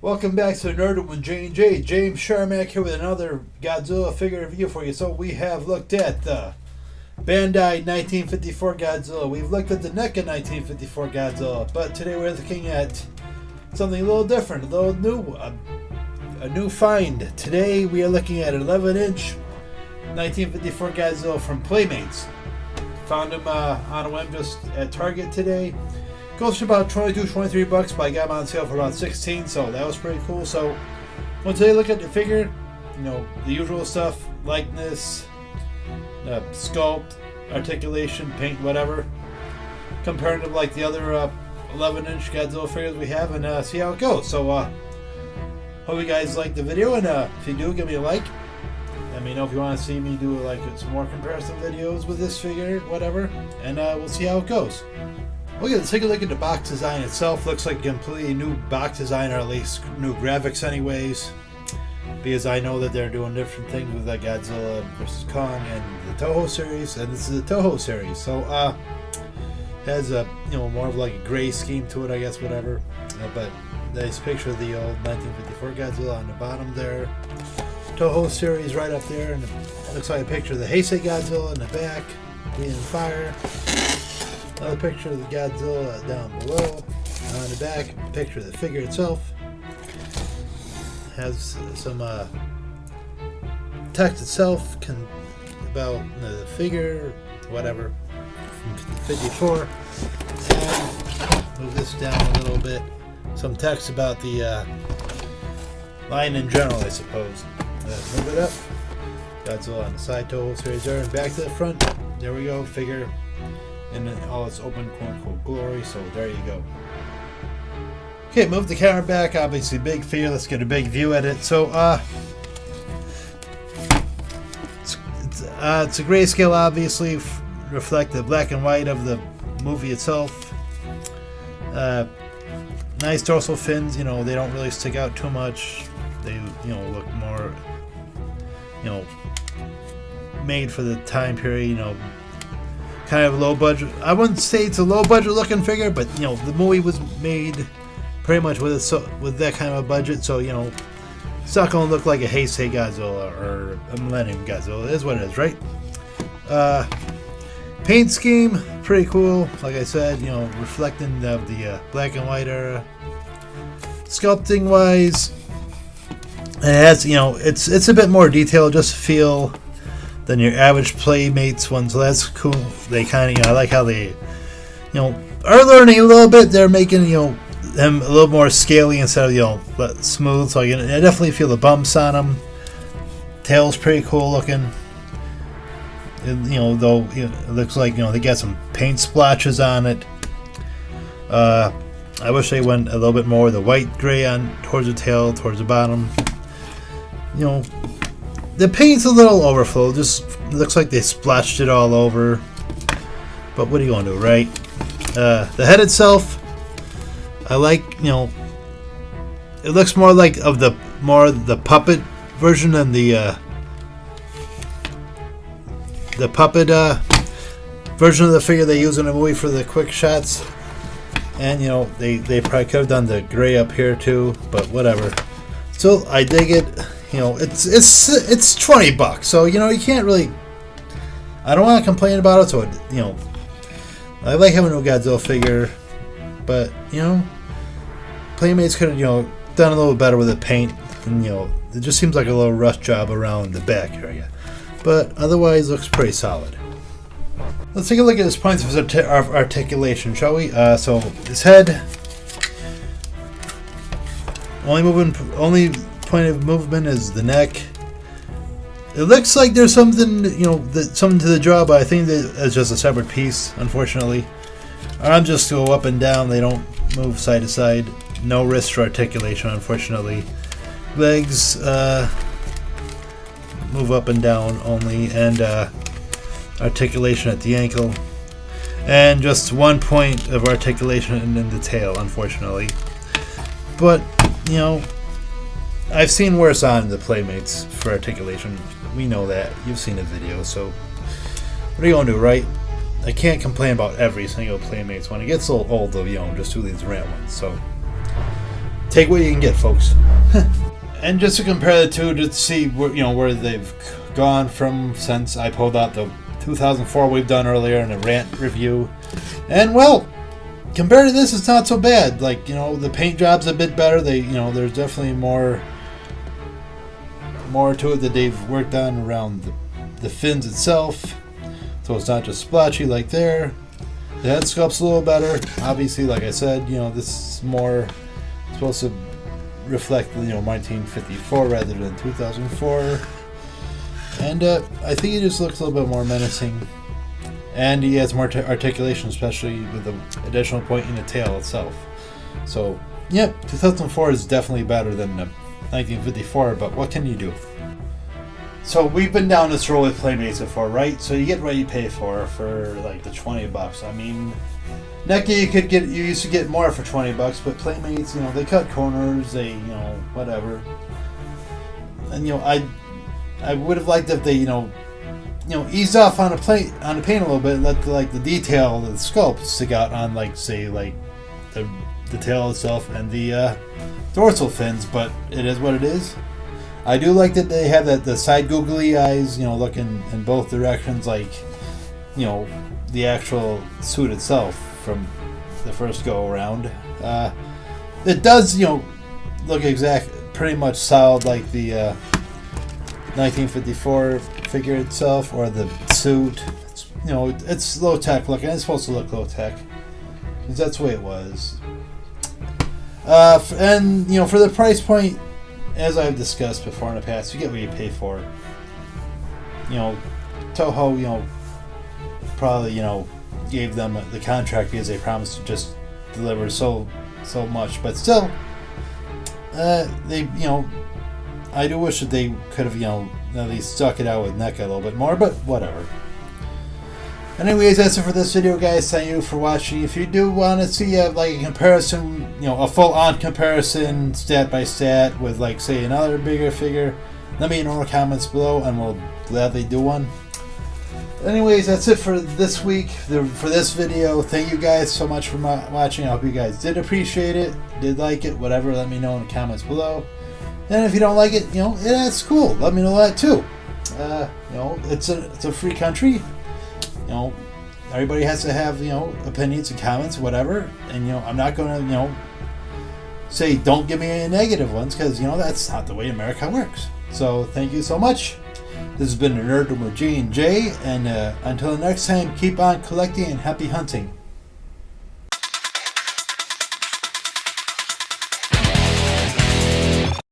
Welcome back to Nerd with J&J. James Sharmack here with another Godzilla figure review for you. So we have looked at the Bandai 1954 Godzilla. We've looked at the NECA 1954 Godzilla. But today we're looking at something a little different, a little new, a new find. Today we are looking at an 11-inch 1954 Godzilla from Playmates. Found him on a whim just at Target today. Goes for about $22-23, but I got him on sale for about $16, so that was pretty cool. So, once you look at the figure, you know, the usual stuff, likeness, sculpt, articulation, paint, whatever. Comparing to like the other 11-inch Godzilla figures we have, and see how it goes. So, hope you guys like the video, and if you do, give me a like. Let me know if you want to see me do like some more comparison videos with this figure, whatever, and we'll see how it goes. Okay, let's take a look at the box design itself. Looks like a completely new box design, or at least new graphics anyways. Because I know that they're doing different things with Godzilla vs. Kong and the Toho series, and this is the Toho series. So, has a, you know, more of like a gray scheme to it, I guess, whatever. But nice picture of the old 1954 Godzilla on the bottom there. Toho series right up there, and it looks like a picture of the Heisei Godzilla in the back, breathing fire. Another picture of the Godzilla down below. On the back, a picture of the figure itself. Has some text itself about the figure, whatever, from 54. And move this down a little bit. Some text about the line in general, I suppose. Move it up. Godzilla on the side, Toho series there, and back to the front. There we go, figure. And then all its open quote-unquote glory, so there you go. Okay, move the camera back, obviously big figure, let's get a big view at it. So, it's a grayscale, obviously, reflect the black and white of the movie itself. Nice dorsal fins, you know, they don't really stick out too much. They, you know, look more, you know, made for the time period, you know, kind of low budget. I wouldn't say it's a low budget looking figure, but you know, the movie was made pretty much with that kind of a budget, so you know, it's not gonna look like a Heisei Godzilla or a Millennium Godzilla. It is what it is, right? Paint scheme, pretty cool. Like I said, you know, reflecting of the black and white era. Sculpting wise, it has, you know, it's a bit more detailed, just feel than your average Playmates one, so that's cool. They kind of, you know, I like how they, you know, are learning a little bit. They're making, you know, them a little more scaly instead of, you know, smooth. So I definitely feel the bumps on them. Tail's pretty cool looking. And, you know, though, you know, it looks like, you know, they got some paint splotches on it. I wish they went a little bit more with the white gray on towards the tail, towards the bottom. You know, the paint's a little overflow, just looks like they splashed it all over. But what are you going to do, right? The head itself, I like, you know, it looks more like the puppet version than the puppet version of the figure they use in the movie for the quick shots. And you know, they probably could have done the gray up here too, but whatever. Still, I dig it. You know, it's $20, so you know, you can't really. I don't want to complain about it. So you know, I like having a Godzilla figure, but you know, Playmates could have, you know, done a little better with the paint, and you know, it just seems like a little rush job around the back area. But otherwise, looks pretty solid. Let's take a look at his points of articulation, shall we? So his head, only point of movement is the neck. It looks like there's something, you know, something to the jaw, but I think that it's just a separate piece, unfortunately. Arms just go up and down; they don't move side to side. No wrist for articulation, unfortunately. Legs move up and down only, and articulation at the ankle, and just 1 point of articulation in the tail, unfortunately. But you know, I've seen worse on the Playmates for articulation. We know that. You've seen the video, so what are you going to do, right? I can't complain about every single Playmates one. It gets a little old, though, you know, just do these rant ones. So take what you can get, folks. And just to compare the two, just to see where they've gone from since I pulled out the 2004 we've done earlier in a rant review. And well, compared to this, it's not so bad. Like, the paint job's a bit better. There's definitely more to it that they've worked on around the fins itself. So it's not just splotchy like there. The head sculpt's a little better. Obviously, like I said, this is more supposed to reflect 1954 rather than 2004. And I think he just looks a little bit more menacing. And he has more articulation, especially with the additional point in the tail itself. So, yep, 2004 is definitely better than 1954, but what can you do? So we've been down this road with Playmates before, right? So you get what you pay for like the $20. I mean, NECA you used to get more for $20, but Playmates, they cut corners, they whatever. And I would have liked if they eased off on the paint a little bit, let the detail of the sculpt stick out on the tail itself and the dorsal fins, but it is what it is. I do like that they have the side googly eyes, looking in both directions, like the actual suit itself from the first go around. It does look pretty much solid like the 1954 figure itself, or the suit. It's low tech looking. It's supposed to look low tech because that's the way it was. And for the price point, as I've discussed before in the past, you get what you pay for. Toho, probably gave them the contract because they promised to just deliver so much, but still, they I do wish that they could have at least stuck it out with NECA a little bit more, but whatever. Anyways, that's it for this video, guys. Thank you for watching. If you do want to see a comparison, a full-on comparison, stat by stat, with say another bigger figure, let me know in the comments below, and we'll gladly do one. Anyways, that's it for this week, for this video. Thank you guys so much for watching. I hope you guys did appreciate it, did like it, whatever. Let me know in the comments below. And if you don't like it, that's cool. Let me know that too. It's a free country. Everybody has to have opinions and comments, whatever. And I'm not going to say don't give me any negative ones, because that's not the way America works. So thank you so much. This has been a Nerd with J&J, and until next time, keep on collecting and happy hunting.